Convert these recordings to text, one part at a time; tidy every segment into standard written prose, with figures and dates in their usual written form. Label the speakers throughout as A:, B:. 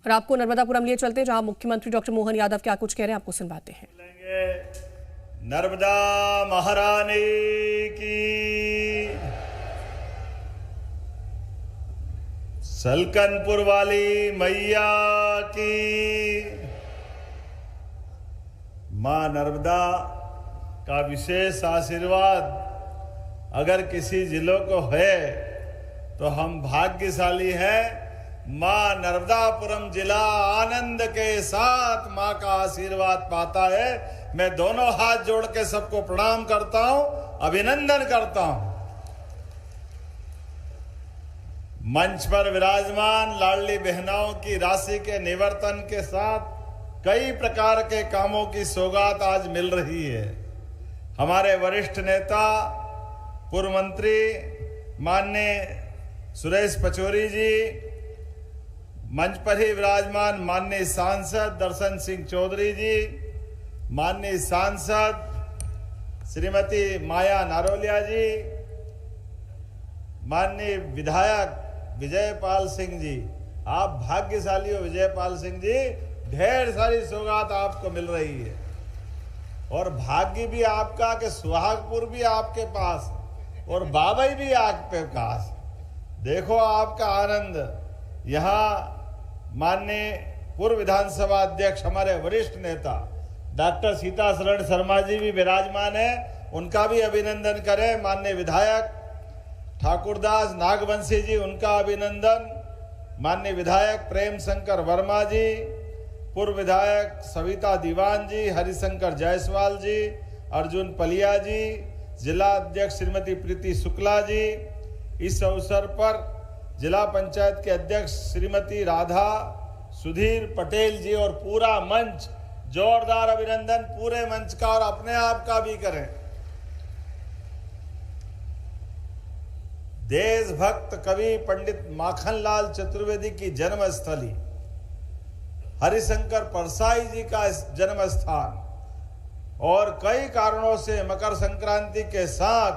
A: और आपको नर्मदापुरम लिए चलते हैं, जहां मुख्यमंत्री डॉक्टर मोहन यादव क्या कुछ कह रहे हैं, आपको सुनवाते हैं।
B: नर्मदा महारानी की, सलकनपुर वाली मैया की। मां नर्मदा का विशेष आशीर्वाद अगर किसी जिलों को है तो हम भाग्यशाली हैं। मां नर्मदापुरम जिला आनंद के साथ मां का आशीर्वाद पाता है। मैं दोनों हाथ जोड़ के सबको प्रणाम करता हूं, अभिनंदन करता हूं। मंच पर विराजमान लाडली बहनों की राशि के निवर्तन के साथ कई प्रकार के कामों की सौगात आज मिल रही है। हमारे वरिष्ठ नेता पूर्व मंत्री माननीय सुरेश पचौरी जी, मंच पर ही विराजमान माननीय सांसद दर्शन सिंह चौधरी जी, माननीय सांसद श्रीमती माया नारोलिया जी, माननीय विधायक विजयपाल सिंह जी। आप भाग्यशाली हो विजयपाल सिंह जी, ढेर सारी सौगात आपको मिल रही है। और भाग्य भी आपका कि सुहागपुर भी आपके पास और बाबई भी आपके पास। देखो आपका आनंद। यहाँ माननीय पूर्व विधानसभा अध्यक्ष हमारे वरिष्ठ नेता डॉक्टर सीता शरण शर्मा जी भी विराजमान है, उनका भी अभिनंदन करें। माननीय विधायक ठाकुरदास नागवंशी जी, उनका अभिनंदन। माननीय विधायक प्रेम शंकर वर्मा जी, पूर्व विधायक सविता दीवान जी, हरिशंकर जायसवाल जी, अर्जुन पलिया जी, जिला अध्यक्ष श्रीमती प्रीति शुक्ला जी। इस अवसर पर जिला पंचायत के अध्यक्ष श्रीमती राधा सुधीर पटेल जी और पूरा मंच, जोरदार अभिनंदन पूरे मंच का और अपने आप का भी करें। देशभक्त कवि पंडित माखनलाल चतुर्वेदी की जन्मस्थली, हरिशंकर परसाई जी का जन्म स्थान, और कई कारणों से मकर संक्रांति के साथ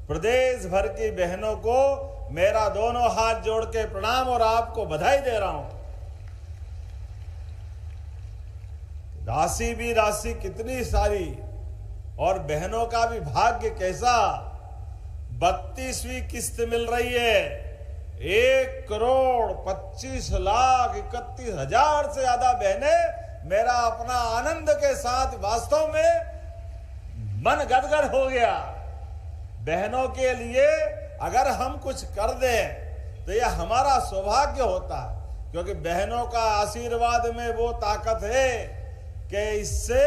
B: प्रदेश भर की बहनों को मेरा दोनों हाथ जोड़ के प्रणाम और आपको बधाई दे रहा हूं। राशि भी राशि कितनी सारी और बहनों का भी भाग्य कैसा। 32वीं किस्त मिल रही है। 1,25,31,000 से ज्यादा बहनें। मेरा अपना आनंद के साथ वास्तव में मन गदगद हो गया। बहनों के लिए अगर हम कुछ कर दें तो यह हमारा सौभाग्य होता है, क्योंकि बहनों का आशीर्वाद में वो ताकत है कि इससे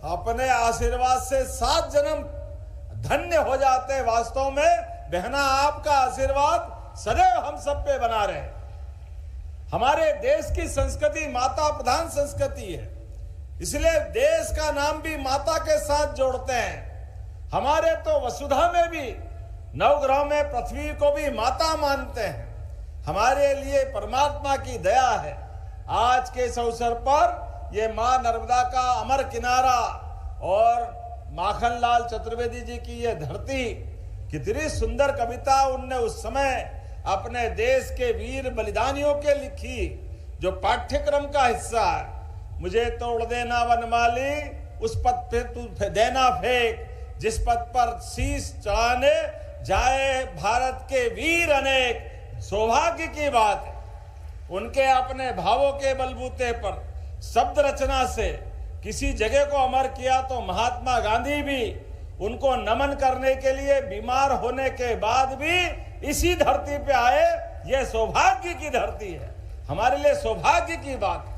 B: अपने आशीर्वाद से 7 जन्म धन्य हो जाते हैं। वास्तव में बहना, आपका आशीर्वाद सदैव हम सब पे बना रहे। हमारे देश की संस्कृति माता प्रधान संस्कृति है, इसलिए देश का नाम भी माता के साथ जोड़ते हैं। हमारे तो वसुधा में भी, नवग्रह में पृथ्वी को भी माता मानते हैं। हमारे लिए परमात्मा की दया है। आज के इस अवसर पर ये मां नर्मदा का अमर किनारा और माखनलाल चतुर्वेदी जी की ये धरती, कितनी सुंदर कविता उनने उस समय अपने देश के वीर बलिदानियों के लिखी, जो पाठ्यक्रम का हिस्सा है। मुझे तोड़ देना वनमाली, उस पथ पे तू देना फेंक, जिस पथ पर शीश चढ़ाने जाए भारत के वीर अनेक। सौभाग्य की बात है, उनके अपने भावों के बलबूते पर शब्द रचना से किसी जगह को अमर किया तो महात्मा गांधी भी उनको नमन करने के लिए बीमार होने के बाद भी इसी धरती पे आए। यह सौभाग्य की धरती है, हमारे लिए सौभाग्य की बात है।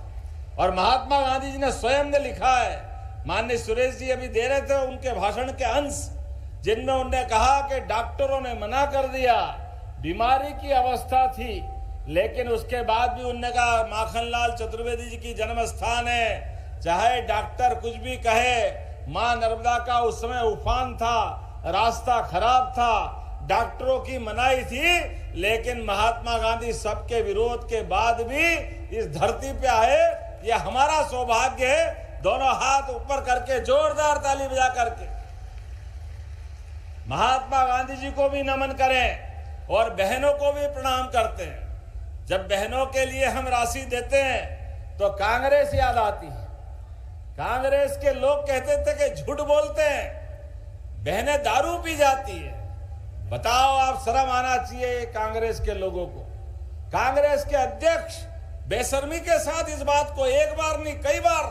B: और महात्मा गांधी जी ने स्वयं ने लिखा है, माननीय सुरेश जी अभी दे रहे थे उनके भाषण के अंश, जिनमें उन्होंने कहा कि डॉक्टरों ने मना कर दिया, बीमारी की अवस्था थी, लेकिन उसके बाद भी उन्होंने कहा माखनलाल चतुर्वेदी जी की जन्म स्थान है। चाहे डॉक्टर कुछ भी कहे, मां नर्मदा का उस समय उफान था, रास्ता खराब था, डॉक्टरों की मनाही थी, लेकिन महात्मा गांधी सबके विरोध के बाद भी इस धरती पे आए। यह हमारा सौभाग्य है। दोनों हाथ ऊपर करके जोरदार ताली बजा करके महात्मा गांधी जी को भी नमन करें और बहनों को भी प्रणाम करते हैं। जब बहनों के लिए हम राशि देते हैं तो कांग्रेस याद आती है। कांग्रेस के लोग कहते थे कि झूठ बोलते हैं, बहनें दारू पी जाती है। बताओ, आप शर्म आना चाहिए कांग्रेस के लोगों को। कांग्रेस के अध्यक्ष बेशर्मी के साथ इस बात को एक बार नहीं कई बार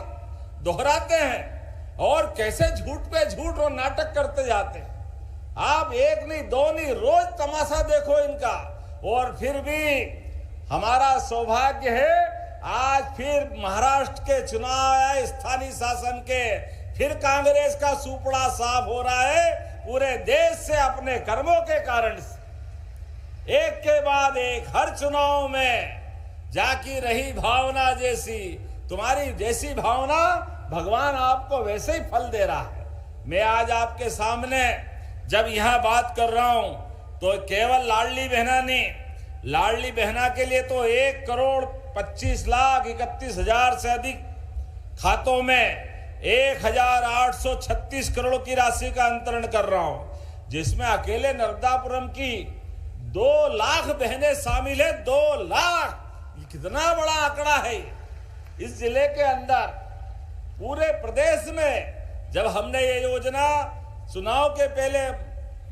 B: दोहराते हैं और कैसे झूठ पे झूठ और नाटक करते जाते हैं। आप एक नहीं दो नहीं रोज तमाशा देखो इनका। और फिर भी हमारा सौभाग्य है, आज फिर महाराष्ट्र के चुनाव आए स्थानीय शासन के, फिर कांग्रेस का सुपड़ा साफ हो रहा है पूरे देश से अपने कर्मों के कारण से। एक के बाद एक हर चुनाव में जाकी रही भावना जैसी, तुम्हारी जैसी भावना भगवान आपको वैसे ही फल दे रहा है। मैं आज आपके सामने जब यहां बात कर रहा हूं तो केवल लाडली बहना नहीं, लाडली बहना के लिए तो 1,25,31,000 से अधिक खातों में 1,836 करोड़ की राशि का अंतरण कर रहा हूं, जिसमें अकेले नर्मदापुरम की 2 लाख बहनें शामिल है। 2 लाख, कितना बड़ा आंकड़ा है इस जिले के अंदर। पूरे प्रदेश में जब हमने ये योजना चुनाव के पहले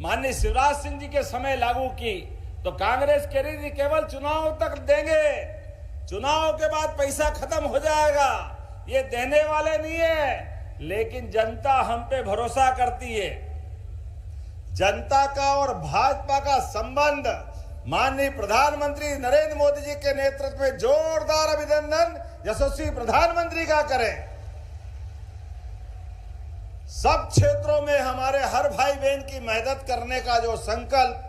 B: माननीय शिवराज सिंह जी के समय लागू की तो कांग्रेस कह रही थी केवल चुनाव तक देंगे, चुनाव के बाद पैसा खत्म हो जाएगा, ये देने वाले नहीं है। लेकिन जनता हम पे भरोसा करती है। जनता का और भाजपा का संबंध माननीय प्रधानमंत्री नरेंद्र मोदी जी के नेतृत्व में जोरदार अभिनंदन यशस्वी प्रधानमंत्री का करें। सब क्षेत्रों में हमारे हर भाई बहन की मदद करने का जो संकल्प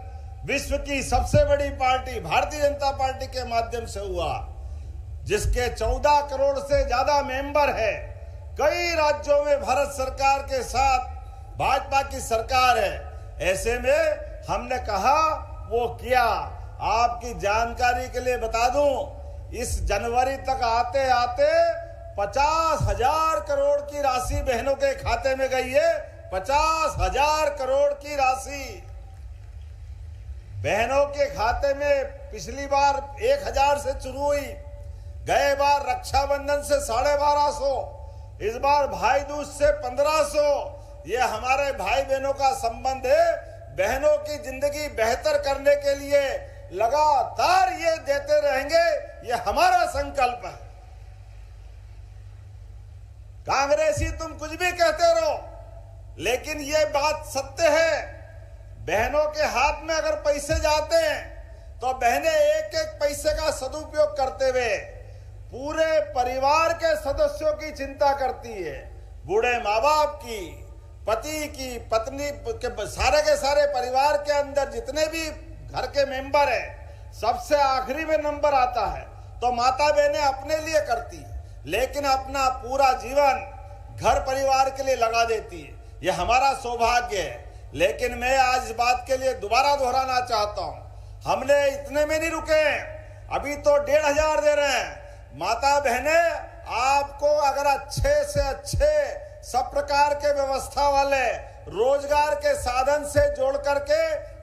B: विश्व की सबसे बड़ी पार्टी भारतीय जनता पार्टी के माध्यम से हुआ, जिसके 14 करोड़ से ज्यादा मेंबर है, कई राज्यों में भारत सरकार के साथ भाजपा की सरकार है, ऐसे में हमने कहा वो किया। आपकी जानकारी के लिए बता दूं, इस जनवरी तक आते आते 50,000 करोड़ की राशि बहनों के खाते में गई है। 50,000 करोड़ की राशि बहनों के खाते में पिछली बार 1,000 से शुरू हुई, गए बार रक्षाबंधन से 1250, इस बार भाई दूज से 1500। ये हमारे भाई बहनों का संबंध है। बहनों की जिंदगी बेहतर करने के लिए लगातार ये देते रहेंगे, ये हमारा संकल्प है। कांग्रेसी तुम कुछ भी कहते रहो, लेकिन ये बात सत्य है। बहनों के हाथ में अगर पैसे जाते हैं तो बहनें एक एक पैसे का सदुपयोग करते हुए पूरे परिवार के सदस्यों की चिंता करती है। बूढ़े माँ बाप की, पति की, पत्नी के, सारे के सारे परिवार के अंदर जितने भी घर के मेंबर हैं, सबसे आखिरी में नंबर आता है तो माता बहनें अपने लिए करती है, लेकिन अपना पूरा जीवन घर परिवार के लिए लगा देती है। ये हमारा सौभाग्य है। लेकिन मैं आज इस बात के लिए दोबारा दोहराना चाहता हूं, हमने इतने में नहीं रुके हैं, अभी तो 1,500 दे रहे हैं। माता बहनें, आपको अगर अच्छे से अच्छे सब प्रकार के व्यवस्था वाले रोजगार के साधन से जोड़ करके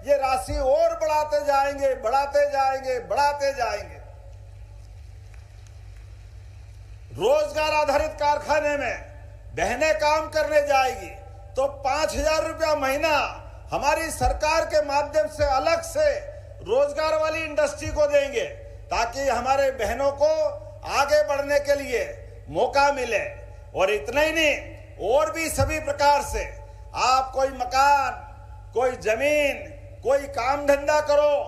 B: ये राशि और बढ़ाते जाएंगे, बढ़ाते जाएंगे, बढ़ाते जाएंगे। रोजगार आधारित कारखाने में बहनें काम करने जाएगी तो 5,000 रुपया महीना हमारी सरकार के माध्यम से अलग से रोजगार वाली इंडस्ट्री को देंगे, ताकि हमारे बहनों को आगे बढ़ने के लिए मौका मिले। और इतना ही नहीं, और भी सभी प्रकार से आप कोई मकान, कोई जमीन, कोई काम धंधा करो,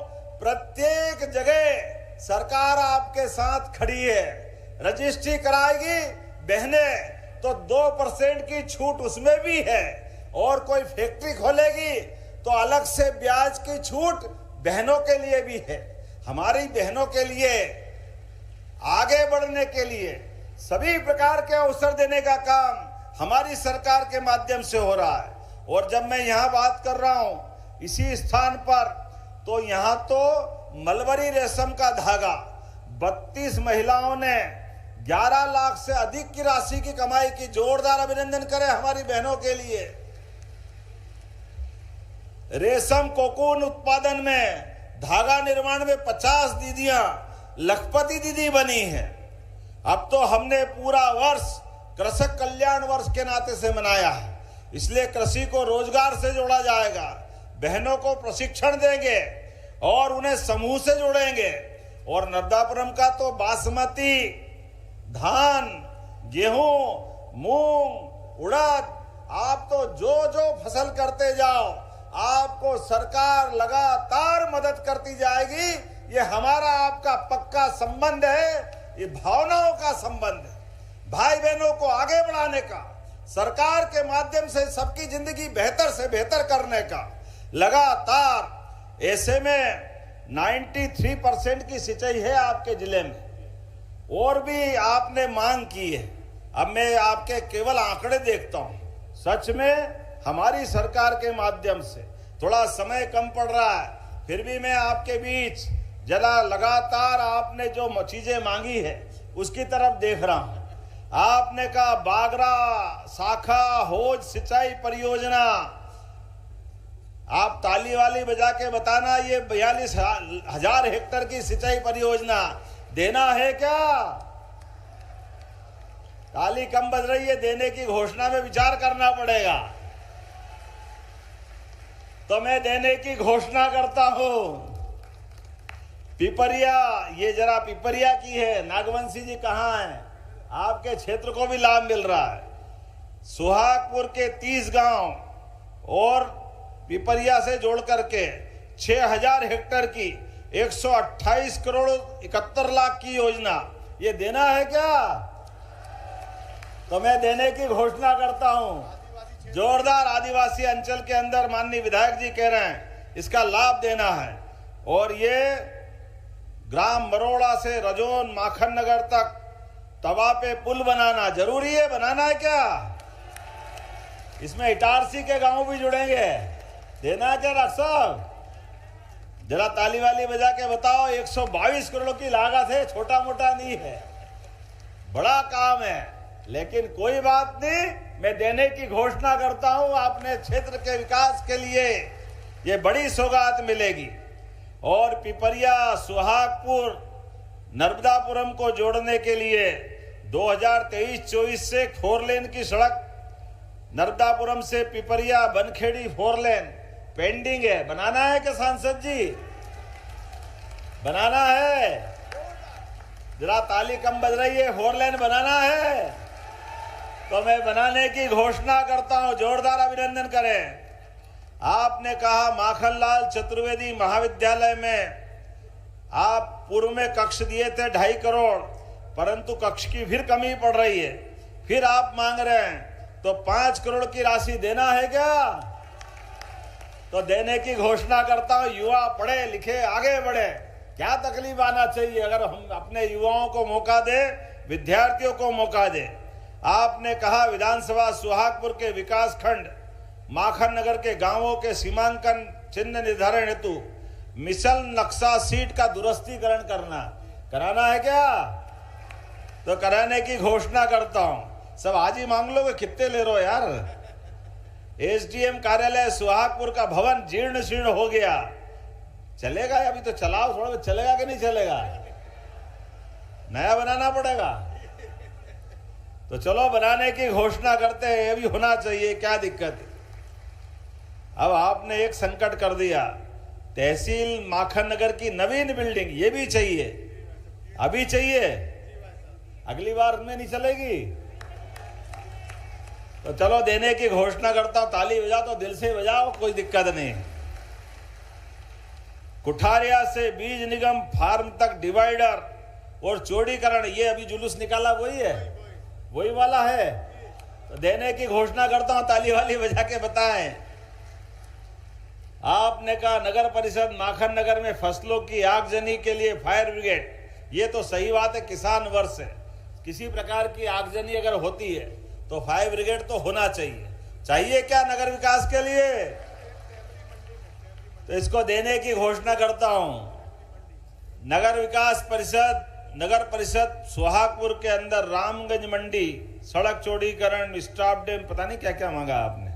B: प्रत्येक जगह सरकार आपके साथ खड़ी है। रजिस्ट्री कराएगी बहनें तो 2% की छूट उसमें भी है, और कोई फैक्ट्री खोलेगी तो अलग से ब्याज की छूट बहनों के लिए भी है। हमारी बहनों के लिए आगे बढ़ने के लिए सभी प्रकार के अवसर देने का काम हमारी सरकार के माध्यम से हो रहा है। और जब मैं यहाँ बात कर रहा हूँ इसी स्थान पर, तो यहाँ तो मलबरी रेशम का धागा 32 महिलाओं ने 11 लाख से अधिक की राशि की कमाई की। जोरदार अभिनंदन करें हमारी बहनों के लिए। रेशम कोकून उत्पादन में, धागा निर्माण में 50 दीदियां लखपति दीदी बनी है। अब तो हमने पूरा वर्ष कृषक कल्याण वर्ष के नाते से मनाया है, इसलिए कृषि को रोजगार से जोड़ा जाएगा, बहनों को प्रशिक्षण देंगे और उन्हें समूह से जोड़ेंगे। और नर्मदापुरम का तो बासमती धान, गेहूं, मूंग, उड़द, आप तो जो जो फसल करते जाओ आपको सरकार लगातार मदद करती जाएगी। ये हमारा आपका पक्का संबंध है, ये भावनाओं का संबंध है, भाई बहनों को आगे बढ़ाने का, सरकार के माध्यम से सबकी जिंदगी बेहतर से बेहतर करने का लगातार। ऐसे में 93% की सिंचाई है आपके जिले में, और भी आपने मांग की है। अब मैं आपके केवल आंकड़े देखता हूं, सच में हमारी सरकार के माध्यम से थोड़ा समय कम पड़ रहा है, फिर भी मैं आपके बीच जला लगातार आपने जो चीजें मांगी है उसकी तरफ देख रहा हूं। आपने कहा बागरा शाखा होज सिंचाई परियोजना, आप ताली वाली बजा के बताना, ये 42,000 हेक्टेयर की सिंचाई परियोजना देना है क्या? ताली कम बज रही है, देने की घोषणा में विचार करना पड़ेगा। तो मैं देने की घोषणा करता हूं। पिपरिया, ये जरा पिपरिया की है, नागवंशी जी कहां हैं? आपके क्षेत्र को भी लाभ मिल रहा है। सुहागपुर के 30 गांव और पिपरिया से जोड़ करके 6,000 हेक्टेयर की 128 करोड़ 71 लाख की योजना, ये देना है क्या? तो मैं देने की घोषणा करता हूं। जोरदार आदिवासी अंचल के अंदर माननीय विधायक जी कह रहे हैं इसका लाभ देना है। और ये ग्राम मरोड़ा से रजोन माखन नगर तक तवा पे पुल बनाना जरूरी है, बनाना है क्या? इसमें इटारसी के गांव भी जुड़ेंगे, देना है क्या डॉक्टर साहब? जरा ताली वाली बजा के बताओ। 122 करोड़ की लागत है, छोटा मोटा नहीं है, बड़ा काम है, लेकिन कोई बात नहीं, मैं देने की घोषणा करता हूं। आपने क्षेत्र के विकास के लिए ये बड़ी सौगात मिलेगी। और पिपरिया, सुहागपुर, नर्मदापुरम को जोड़ने के लिए 2023-24 से 4 लेन की सड़क नर्मदापुरम से पिपरिया बनखेड़ी 4 लेन पेंडिंग है। बनाना है क्या सांसद जी? बनाना है? जरा ताली कम बज रही है, 4 लेन बनाना है। तो मैं बनाने की घोषणा करता हूं, जोरदार अभिनंदन करें। आपने कहा माखनलाल चतुर्वेदी महाविद्यालय में आप पूर्व में कक्ष दिए थे 2.5 करोड़, परंतु कक्ष की फिर कमी पड़ रही है, फिर आप मांग रहे हैं, तो 5 करोड़ की राशि देना है क्या? तो देने की घोषणा करता हूं। युवा पढ़े लिखे आगे बढ़े, क्या तकलीफ आना चाहिए अगर हम अपने युवाओं को मौका दे, विद्यार्थियों को मौका दे। आपने कहा विधानसभा सुहागपुर के विकास खंड माखन नगर के गांवों के सीमांकन चिन्ह निर्धारण हेतु मिसल नक्शा सीट का दुरुस्तीकरण कराना है क्या? तो कराने की घोषणा करता हूं। सब आज ही मांग लोगे, कितने ले रहे हो यार? एसडीएम कार्यालय सुहागपुर का भवन जीर्ण शीर्ण हो गया, चलेगा? अभी तो चलाओ, थोड़ा चलेगा कि नहीं चलेगा? नया बनाना पड़ेगा। तो चलो बनाने की घोषणा करते हैं, ये भी होना चाहिए, क्या दिक्कत है? अब आपने एक संकट कर दिया, तहसील माखन नगर की नवीन बिल्डिंग, ये भी चाहिए, अभी चाहिए, अगली बार में नहीं चलेगी। तो चलो देने की घोषणा करता हूं। ताली बजाओ तो दिल से बजाओ, कोई दिक्कत नहीं। कुठारिया से बीज निगम फार्म तक डिवाइडर और चौड़ीकरण, ये अभी जुलूस निकाला वही है, वही वाला है। तो देने की घोषणा करता हूं, ताली वाली बजा के बताएं। आपने कहा नगर परिषद माखन नगर में फसलों की आगजनी के लिए फायर ब्रिगेड, ये तो सही बात है, किसान वर्ष है, किसी प्रकार की आगजनी अगर होती है तो फायर ब्रिगेड तो होना चाहिए क्या नगर विकास के लिए? तो इसको देने की घोषणा करता हूं। नगर परिषद सुहागपुर के अंदर रामगंज मंडी सड़क चौड़ीकरण, स्टाफ डैम, पता नहीं क्या क्या मांगा आपने।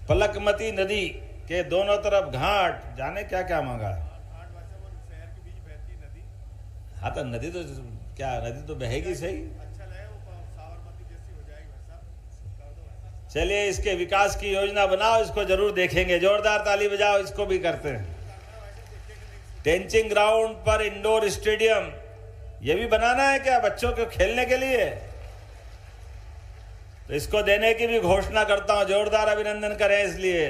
B: पलकमती नदी के दोनों तरफ घाट, जाने क्या क्या मांगा। हाँ तो नदी तो क्या, नदी तो बहेगी सही। चलिए इसके विकास की योजना बनाओ, इसको जरूर देखेंगे। जोरदार ताली बजाओ, इसको भी करते हैं। टेंचिंग ग्राउंड पर इंडोर स्टेडियम, ये भी बनाना है क्या बच्चों को खेलने के लिए? तो इसको देने की भी घोषणा करता हूं, जोरदार अभिनंदन करें इसलिए।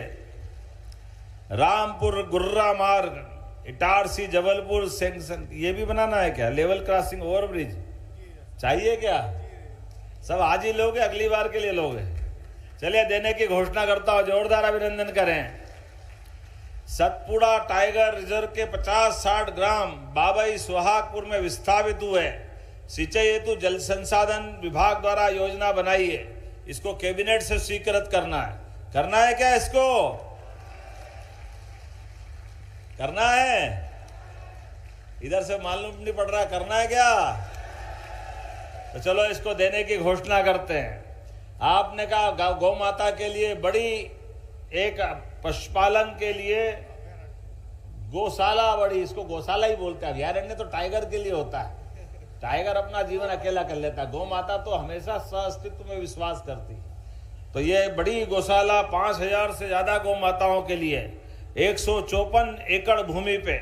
B: रामपुर गुर्रा मार्ग, इटारसी जबलपुर सेंक्शन, ये भी बनाना है क्या? लेवल क्रॉसिंग ओवरब्रिज चाहिए क्या? सब आज ही लोगे, अगली बार के लिए लोगे? चलिए देने की घोषणा करता हूं, जोरदार अभिनंदन करें। सतपुड़ा टाइगर रिजर्व के 50-60 ग्राम बाबई सुहागपुर में विस्थापित हुए। सिंचाई हेतु जल संसाधन विभाग द्वारा योजना बनाई है, इसको कैबिनेट से स्वीकृत करना है। करना है क्या? इसको करना है? इधर से मालूम नहीं पड़ रहा, करना है क्या? तो चलो इसको देने की घोषणा करते हैं। आपने कहा गौ माता के लिए बड़ी एक पशुपालन के लिए गौशाला, बड़ी, इसको गौशाला ही बोलते हैं। अभयारण्य तो टाइगर के लिए होता है, टाइगर अपना जीवन अकेला कर लेता है। गौ माता तो हमेशा सह अस्तित्व में विश्वास करती है। तो ये बड़ी गौशाला 5000 से ज्यादा गौ माताओं के लिए 154 एकड़ भूमि पे,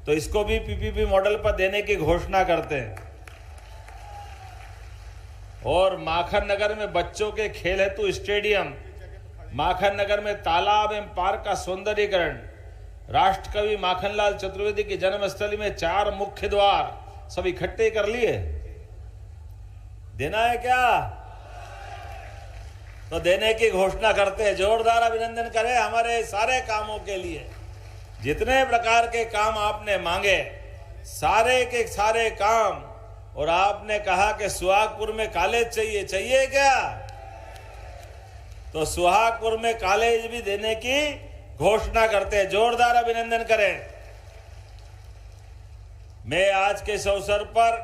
B: तो इसको भी पीपीपी मॉडल पर देने की घोषणा करते हैं। और माखन नगर में बच्चों के खेल हेतु स्टेडियम, माखन नगर में तालाब एवं पार्क का सौंदर्यीकरण, राष्ट्रकवि माखनलाल चतुर्वेदी की जन्मस्थली में 4 मुख्य द्वार, सब इकट्ठे कर लिए। देना है क्या? तो देने की घोषणा करते हैं। जोरदार अभिनंदन करें हमारे सारे कामों के लिए। जितने प्रकार के काम आपने मांगे, सारे के सारे काम। और आपने कहा कि सुहागपुर में कॉलेज चाहिए, चाहिए क्या? तो सुहागपुर में कॉलेज भी देने की घोषणा करते हैं। जोरदार अभिनंदन करें। मैं आज के इस अवसर पर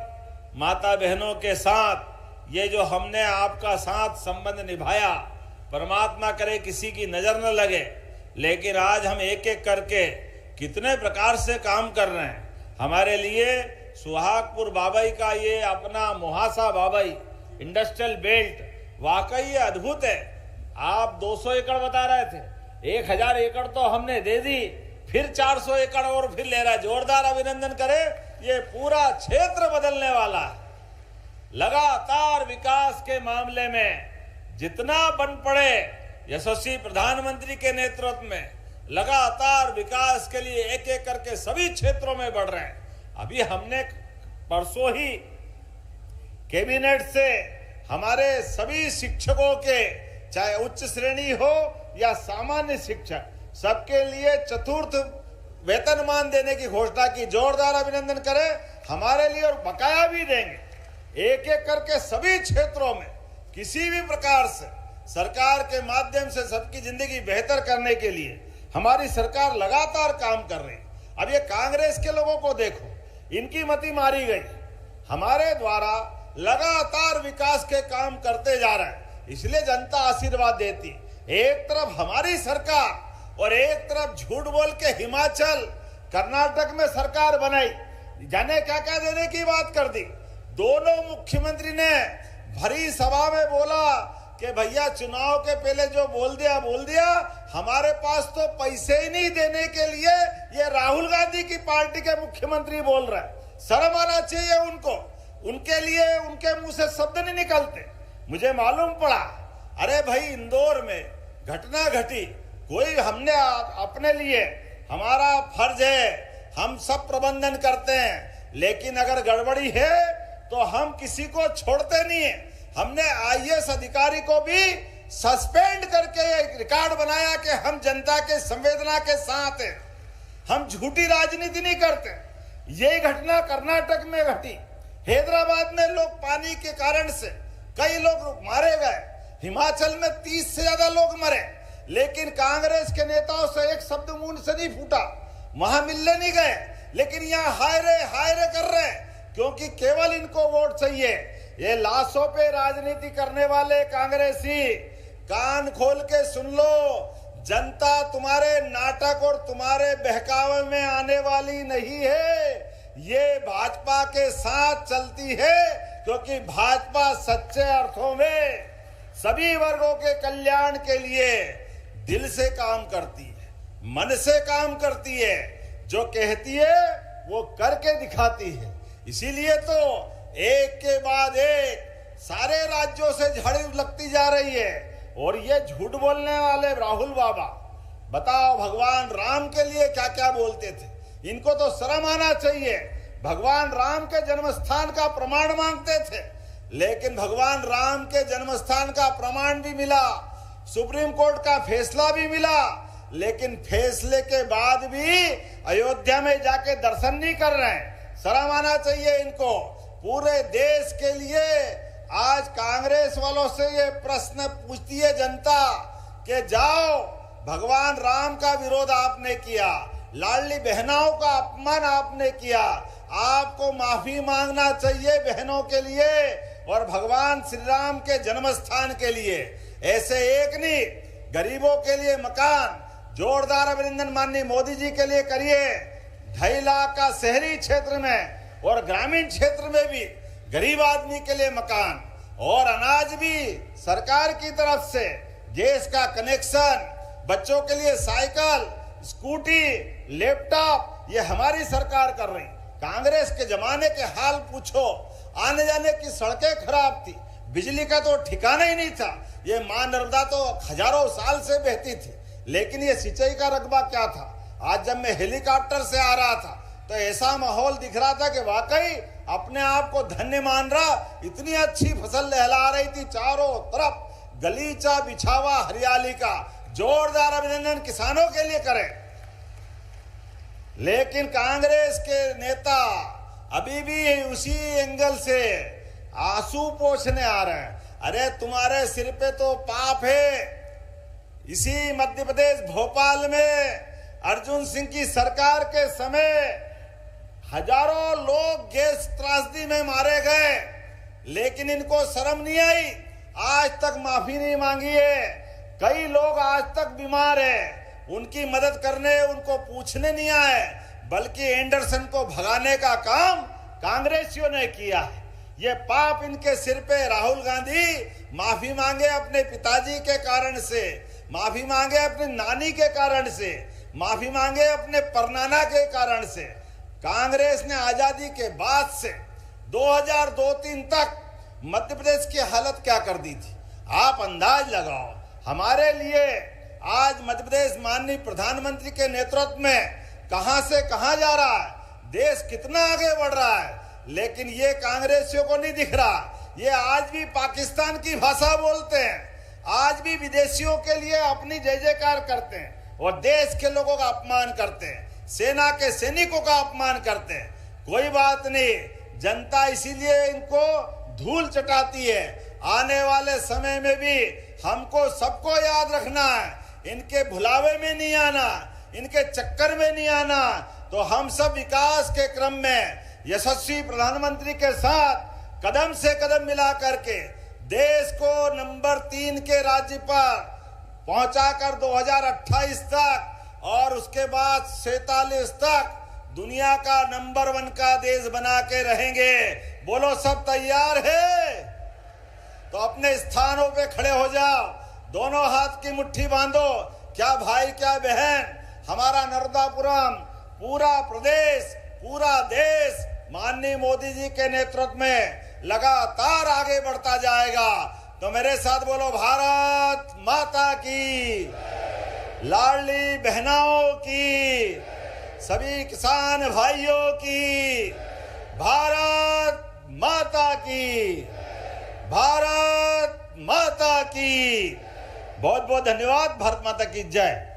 B: माता बहनों के साथ ये जो हमने आपका साथ संबंध निभाया, परमात्मा करे किसी की नजर न लगे, लेकिन आज हम एक एक करके कितने प्रकार से काम कर रहे हैं। हमारे लिए सुहागपुर बाबई का ये अपना मुहासा बाबई इंडस्ट्रियल बेल्ट वाकई अद्भुत है। आप 200 एकड़ बता रहे थे, 1000 एकड़ तो हमने दे दी, फिर 400 एकड़ और फिर ले रहा है। जोरदार अभिनंदन करें। ये पूरा क्षेत्र बदलने वाला है। लगातार विकास के मामले में जितना बन पड़े, यशस्वी प्रधानमंत्री के नेतृत्व में लगातार विकास के लिए एक एक करके सभी क्षेत्रों में बढ़ रहे हैं। अभी हमने परसों ही कैबिनेट से हमारे सभी शिक्षकों के, चाहे उच्च श्रेणी हो या सामान्य शिक्षक, सबके लिए चतुर्थ वेतनमान देने की घोषणा की। जोरदार अभिनंदन करें हमारे लिए, और बकाया भी देंगे। एक एक करके सभी क्षेत्रों में किसी भी प्रकार से सरकार के माध्यम से सबकी जिंदगी बेहतर करने के लिए हमारी सरकार लगातार काम कर रही है। अब ये कांग्रेस के लोगों को देखो, इनकी मति मारी गई। हमारे द्वारा लगातार विकास के काम करते जा रहे हैं, इसलिए जनता आशीर्वाद देती। एक तरफ हमारी सरकार और एक तरफ झूठ बोल के हिमाचल कर्नाटक में सरकार बनाई, जाने क्या क्या देने की बात कर दी। दोनों मुख्यमंत्री ने भरी सभा में बोला कि भैया चुनाव के पहले जो बोल दिया, हमारे पास तो पैसे ही नहीं देने के लिए ये राहुल गांधी की पार्टी के मुख्यमंत्री बोल रहे हैं। शर्म आना चाहिए उनको, उनके लिए उनके मुंह से शब्द नहीं निकलते। मुझे मालूम पड़ा, अरे भाई इंदौर में घटना घटी, कोई हमने अपने लिए, हमारा फर्ज है, हम सब प्रबंधन करते हैं, लेकिन अगर गड़बड़ी है तो हम किसी को छोड़ते नहीं है। हमने आईएएस अधिकारी को भी सस्पेंड करके एक रिकॉर्ड बनाया कि हम जनता के संवेदना के साथ हैं, हम झूठी राजनीति नहीं करते। ये घटना कर्नाटक में घटी, हैदराबाद में लोग पानी के कारण से कई लोग मारे गए, हिमाचल में 30 से ज्यादा लोग मरे, लेकिन कांग्रेस के नेताओं से एक शब्द मुंह से नहीं फूटा, वहां मिलने नहीं गए। लेकिन यहाँ हाय रे कर रहे, क्योंकि केवल इनको वोट चाहिए। ये लाशों पे राजनीति करने वाले कांग्रेसी, कान खोल के सुन लो, जनता तुम्हारे नाटक और तुम्हारे बहकावे में आने वाली नहीं है। ये भाजपा के साथ चलती है, क्योंकि भाजपा सच्चे अर्थों में सभी वर्गों के कल्याण के लिए दिल से काम करती है, मन से काम करती है। जो कहती है वो करके दिखाती है। इसीलिए तो एक के बाद एक सारे राज्यों से झड़ी लगती जा रही है। और ये झूठ बोलने वाले राहुल बाबा, बताओ भगवान राम के लिए क्या क्या बोलते थे। इनको तो शर्म आना चाहिए। भगवान राम के जन्मस्थान का प्रमाण मांगते थे, लेकिन भगवान राम के जन्मस्थान का प्रमाण भी मिला, सुप्रीम कोर्ट का फैसला भी मिला, लेकिन फैसले के बाद भी अयोध्या में जाके दर्शन नहीं कर रहे हैं। शर्म आना चाहिए इनको। पूरे देश के लिए आज कांग्रेस वालों से ये प्रश्न पूछती है जनता कि जाओ, भगवान राम का विरोध आपने किया, लाडली बहनों का अपमान आपने किया, आपको माफी मांगना चाहिए बहनों के लिए और भगवान श्री राम के जन्मस्थान के लिए। ऐसे एक नहीं, गरीबों के लिए मकान, जोरदार अभिनंदन माननीय मोदी जी के लिए करिए। 2.5 लाख का शहरी क्षेत्र में और ग्रामीण क्षेत्र में भी गरीब आदमी के लिए मकान और अनाज भी सरकार की तरफ से, गैस का कनेक्शन, बच्चों के लिए साइकिल, स्कूटी, लैपटॉप, ये हमारी सरकार कर रही। कांग्रेस के जमाने के हाल पूछो, आने जाने की सड़कें खराब थी, बिजली का तो ठिकाना ही नहीं था। ये मां नर्मदा तो हजारों साल से बहती थी, लेकिन ये सिंचाई का रकबा क्या था। आज जब मैं हेलीकॉप्टर से आ रहा था तो ऐसा माहौल दिख रहा था कि वाकई अपने आप को धन्य मान रहा। इतनी अच्छी फसल लहला रही थी, चारों तरफ गलीचा बिछावा हरियाली का। जोरदार अभिनंदन किसानों के लिए करें। लेकिन कांग्रेस के नेता अभी भी उसी एंगल से आंसू पोंछने आ रहे हैं। अरे तुम्हारे सिर पे तो पाप है। इसी मध्य प्रदेश भोपाल में अर्जुन सिंह की सरकार के समय हजारों लोग गैस त्रासदी में मारे गए, लेकिन इनको शर्म नहीं आई, आज तक माफी नहीं मांगी है। कई लोग आज तक बीमार हैं, उनकी मदद करने, उनको पूछने नहीं आए, बल्कि एंडरसन को भगाने का काम कांग्रेसियों ने किया है। ये पाप इनके सिर पे। राहुल गांधी माफी मांगे अपने पिताजी के कारण से, माफी मांगे अपनी नानी के कारण से, माफी मांगे अपने परनाना के कारण से। कांग्रेस ने आजादी के बाद से 2002-03 तक मध्य प्रदेश की हालत क्या कर दी थी, आप अंदाज लगाओ। हमारे लिए आज मध्य प्रदेश माननीय प्रधानमंत्री के नेतृत्व में कहां से कहां जा रहा है, देश कितना आगे बढ़ रहा है, लेकिन ये कांग्रेसियों को नहीं दिख रहा। ये आज भी पाकिस्तान की भाषा बोलते हैं, आज भी विदेशियों के लिए अपनी जय जयकार करते हैं और देश के लोगों का अपमान करते हैं, सेना के सैनिकों का अपमान करते हैं। कोई बात नहीं, जनता इसीलिए इनको धूल चटाती है। आने वाले समय में भी हमको सबको याद रखना है, इनके भुलावे में नहीं आना, इनके चक्कर में नहीं आना। तो हम सब विकास के क्रम में यशस्वी प्रधानमंत्री के साथ कदम से कदम मिला करके देश को नंबर 3 के राज्य पर पहुंचाकर 2028 तक और उसके बाद 47 तक दुनिया का नंबर 1 का देश बना के रहेंगे। बोलो सब तैयार है? तो अपने स्थानों पे खड़े हो जाओ, दोनों हाथ की मुट्ठी बांधो। क्या भाई क्या बहन, हमारा नर्मदापुरम, पूरा प्रदेश, पूरा देश माननीय मोदी जी के नेतृत्व में लगातार आगे बढ़ता जाएगा। तो मेरे साथ बोलो, भारत माता की, लाडली बहनों की, सभी किसान भाइयों की, भारत माता की, भारत माता की। बहुत बहुत धन्यवाद। भारत माता की जय।